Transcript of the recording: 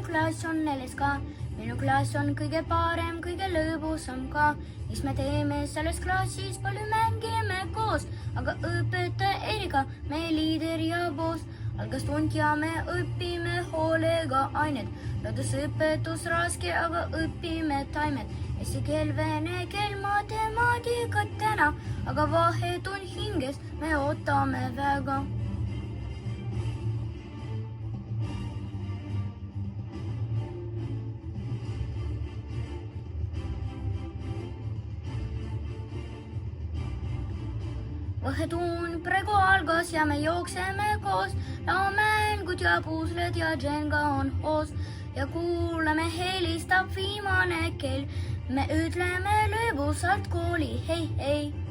klass on 4 ka. Minu klass on kõige parem, kõige lõbusam ka. Mis me teeme selles klassis, palju mängime koos, aga õpetaja Erika, meie liider ja boss. Algas tund ja me õpime hoolega ained. Loodusõpetus raske, aga õpime taimed. Eesti keel, vene keel, matemaatikat täna, aga vahetund hinges me ootame väga. Vahetund praegu algas ja me jookseme koos, laomängud ja puusled ja Jenga on hoos ja kuulame, helistab viimane kell. Me ütleme lõbusalt kooli hei, hei.